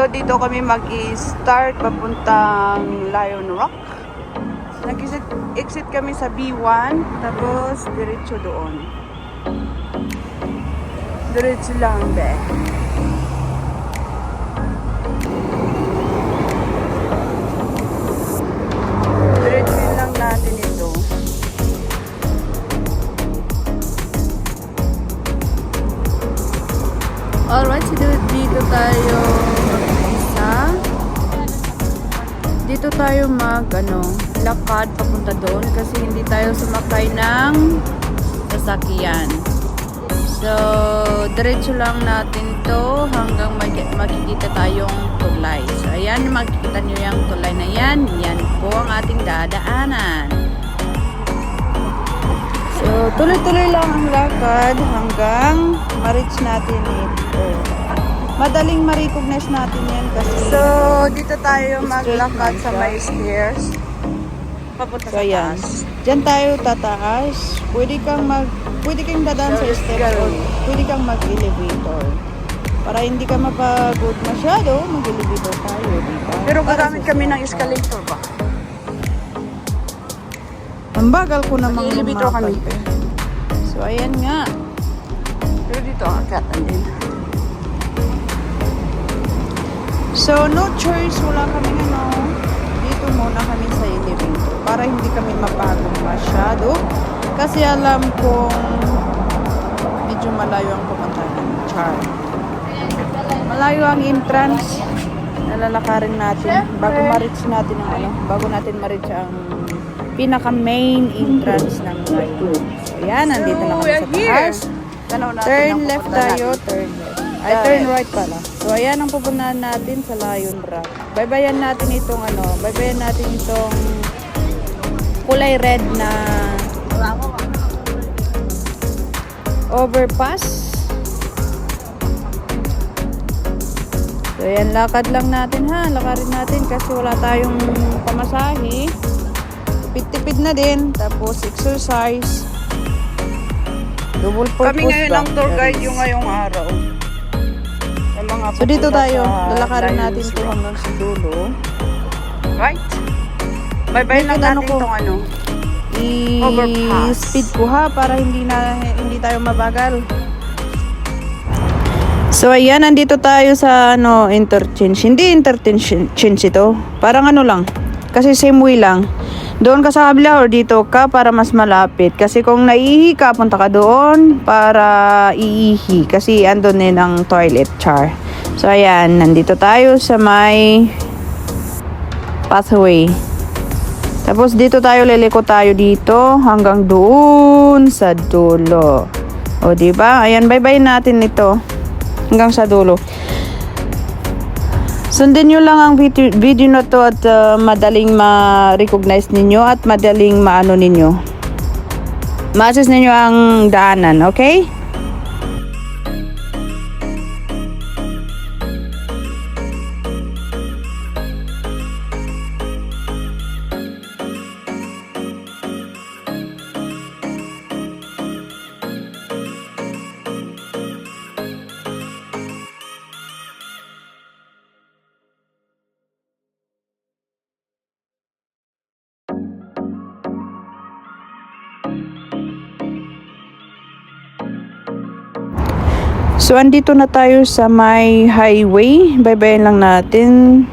dito kami mag-start papuntang Lion Rock. Nag-exit kami sa B1, tapos diretso doon. Diretso lang, be. Diretso lang natin ito. Alright, so dito tayo mag-isa. Dito tayo lakad papunta doon kasi hindi tayo sumakay ng sasakyan. So, diretso lang natin to hanggang makikita tayong tulay. So, ayan, makikita nyo yung tulay na yan. Yan po ang ating dadaanan. So, tuloy-tuloy lang ang lakad hanggang ma-reach natin ito. Madaling ma-recognize natin yan kasi. So, dito tayo maglakad sa may stairs. Papunta sa taas. Diyan tayo tataas. Pwede kang dadaan sa stairs o pwede kang mag-elevator. Para hindi ka mapagod masyado, mag-elevator tayo. Diba? Pero gagamit kami ng escalator ba? Ang bagal ko namang elevator kami. So, ayan nga. Pero dito ang akatan din. So, no choice. Wala kami dito muna kami sa elevator. Para hindi kami mapagod masyado. Kasi alam kong medyo malayo ang pupuntahan. Char. Malayo ang entrance. Nalalakarin natin. Bago ma-reach natin bago natin ma-reach ang pinaka-main entrance ng Lion. So, yan. Nandito na kami sa taas. Turn left tayo. Turn left. Ay, turn right pala. So, ayan ang pupuntahan natin sa Lion Rock. Baybayan natin itong kulay red na overpass. So, ayan, lakad lang natin lakarin natin kasi wala tayong pamasahe. Tipid-tipid na din. Tapos, exercise. Double purpose. Kami ngayon ang tour guide yung ngayong araw. So, dito tayo. Lalakarin natin ito hanggang sa dulo. Right? Bye-bye lang natin itong i-speed ko para hindi tayo mabagal. So, ayan. Nandito tayo sa interchange. Hindi interchange ito. Parang lang. Kasi same way lang. Doon ka sa kabila or dito ka para mas malapit. Kasi kung naiihi ka, punta ka doon para iihi. Kasi andun din ang toilet, char. So, ayan. Nandito tayo sa may pathway. Tapos, dito tayo, liliko tayo dito hanggang doon sa dulo. O, diba? Ayan, bye-bye natin ito. Hanggang sa dulo. Sundin nyo lang ang video na to at madaling ma-recognize ninyo at madaling ninyo. Ma-access ninyo ang daanan, okay? So, andito na tayo sa may highway. Baybayin lang natin.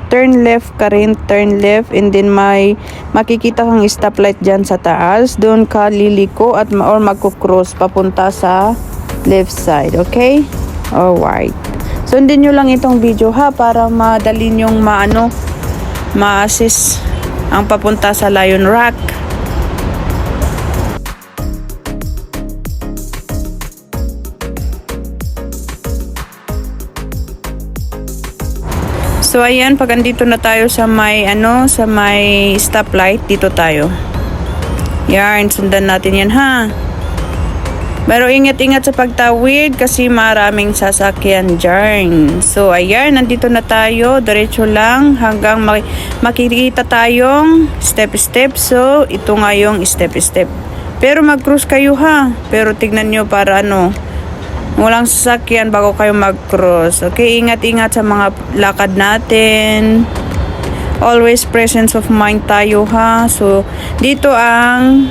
Turn left ka rin. Turn left. And then may makikita kang stoplight dyan sa taas. Doon ka liliko or magkukross papunta sa left side. Okay? Alright. Sundin nyo lang itong video para madali nyong ma-assist ang papunta sa Lion Rock. So, ayan, pag andito na tayo sa may stoplight, dito tayo. Yan, sundan natin yan, Pero ingat-ingat sa pagtawid kasi maraming sasakyan dyan. So, ayan, nandito na tayo. Diretso lang hanggang makikita tayong step-step. So, ito nga yung step-step. Pero mag-cruise kayo, Pero tignan nyo para Walang sasakyan bago kayo mag-cross. Okay, ingat-ingat sa mga lakad natin. Always presence of mind tayo ha. So, dito ang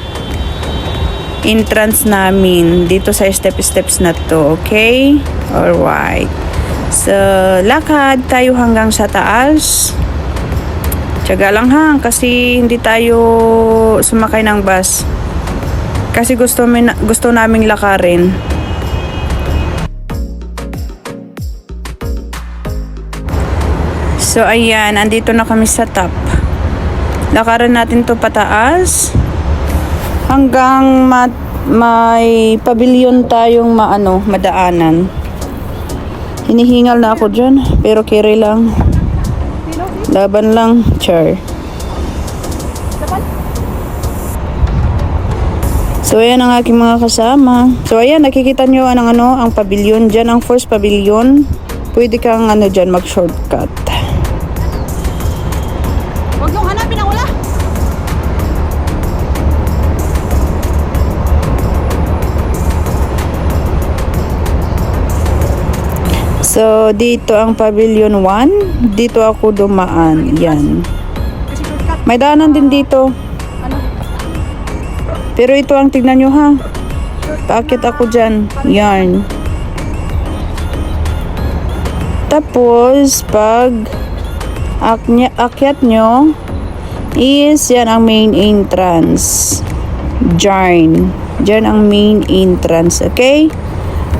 entrance namin. Dito sa steps na to. Okay? Alright. So, lakad tayo hanggang sa taas. Tiyaga lang ha. Kasi hindi tayo sumakay ng bus. Kasi gusto naming lakarin. So, ayan. Andito na kami sa top. Lakaran natin to pataas. Hanggang may pavilion tayong madaanan. Hinihingal na ako dyan. Pero carry lang. Laban lang. Char. So, ayan ang aking mga kasama. So, ayan. Nakikita nyo ang pavilion. Dyan ang first pavilion. Pwede kang dyan mag-shortcut. Huwag yung hanapin ang wala. So, dito ang Pavilion 1. Dito ako dumaan. Yan. Kasi shortcut. May daanan din dito. Ano? Pero ito ang tignan nyo ha. Paakit ako dyan. Yan. Tapos, pag akyat nyo, is yan ang main entrance. Dyan ang main entrance. Okay?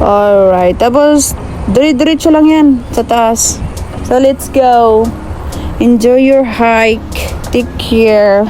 Alright. Tapos, diretso lang yan sa taas. So, let's go. Enjoy your hike. Take care.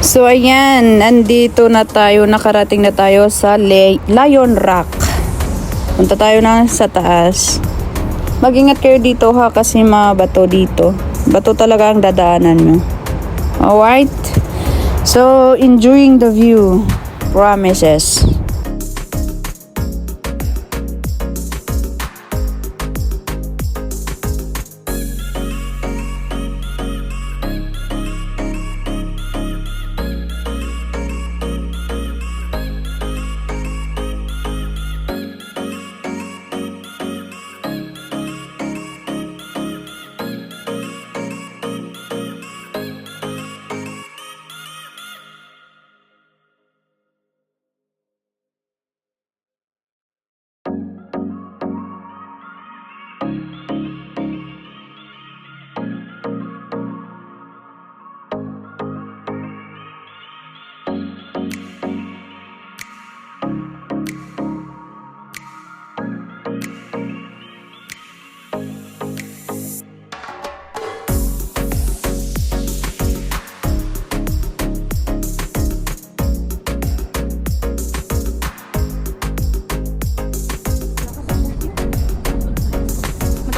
So ayan, nandito na tayo, nakarating na tayo sa Lion Rock. Punta tayo na sa taas. Mag-ingat kayo dito ha, kasi mabato dito. Bato talaga ang dadaanan nyo. Alright? So, enjoying the view. Promises.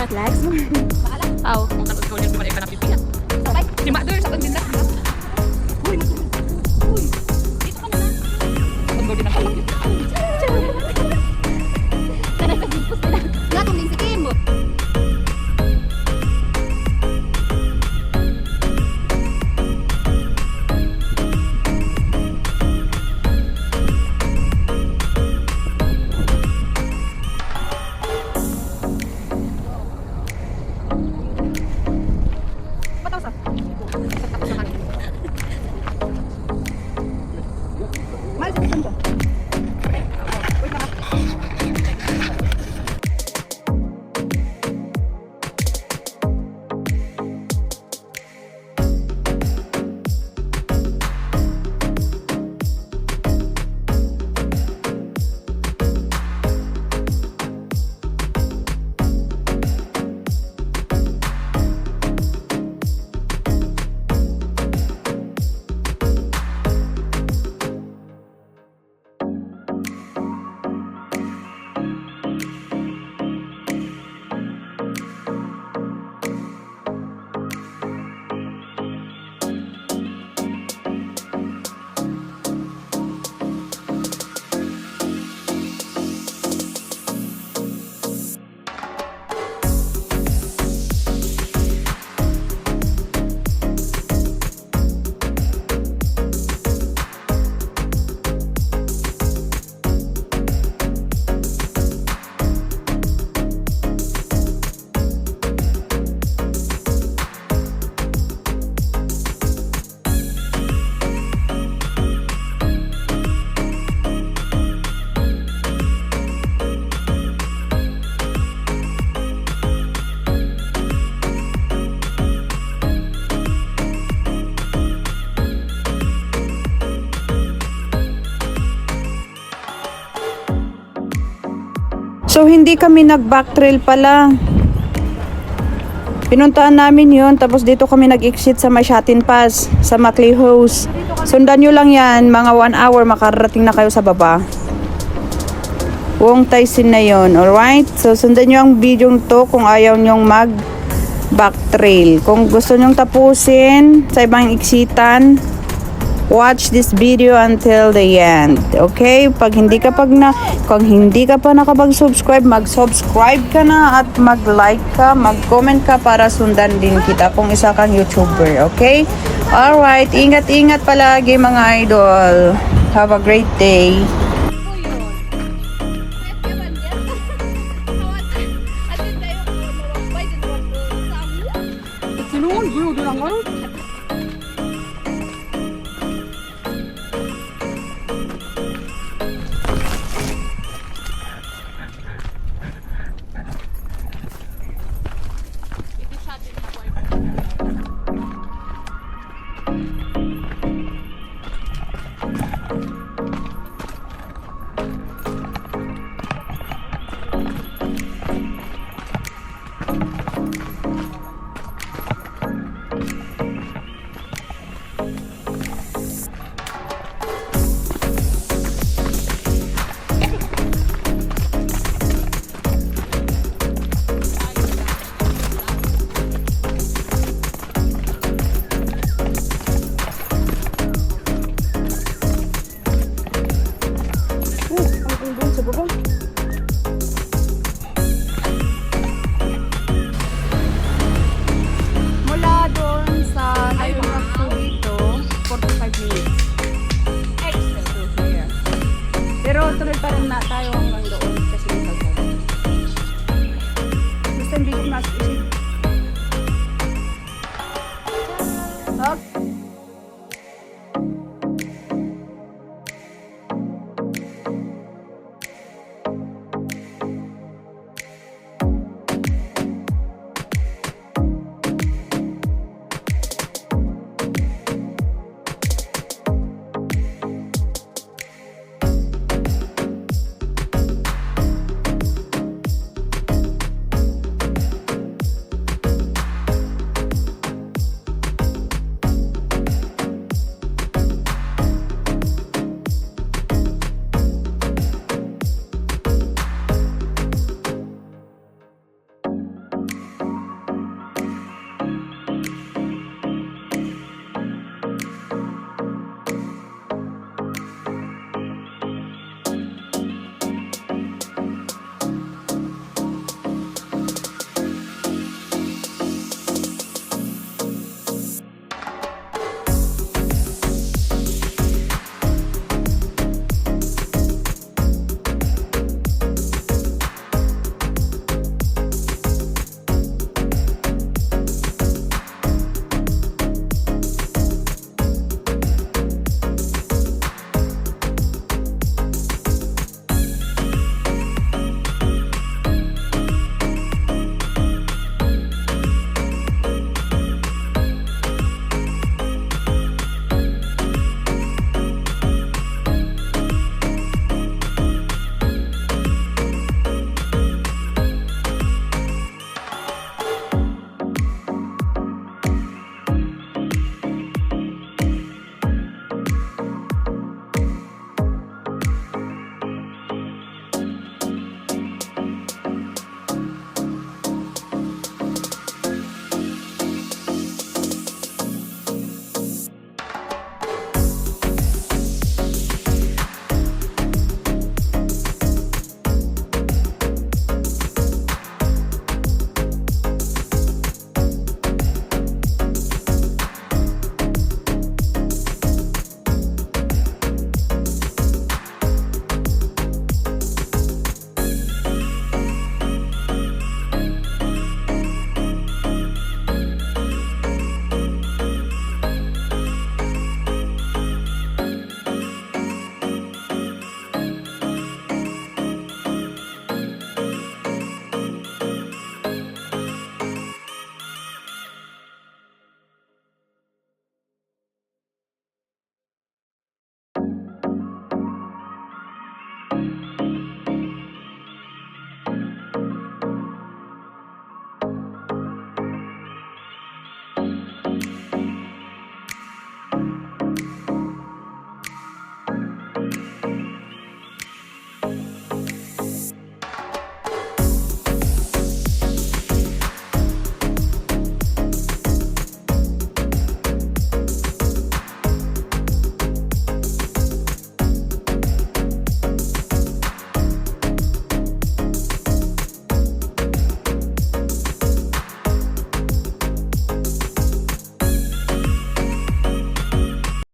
Legs? Aw, kung tapos ko ulit bumalik ka na pipila. Sabay, si Mak doon sa pagdinda. Uy, uy, dito ka na. Pagod din ang kapakit. Tanay pa dipos nila. Nga, tuling si Kim. So, hindi kami nag-backtrail pala. Pinuntahan namin yun. Tapos dito kami nag-exit sa Mashatin Pass, sa MacLehose. Sundan nyo lang yan. Mga 1 hour makarating na kayo sa baba. Wong Taisin na yun. Alright? So, sundan nyo ang video to kung ayaw nyong mag-backtrail. Kung gusto nyong tapusin sa ibang exitan, watch this video until the end. Okay? Kung hindi ka pa nakapag-subscribe, mag-subscribe ka na at mag-like ka, mag-comment ka para sundan din kita kung isa kang YouTuber. Okay? Alright. Ingat-ingat palagi mga idol. Have a great day. Sinuun, bro, doon ang ano?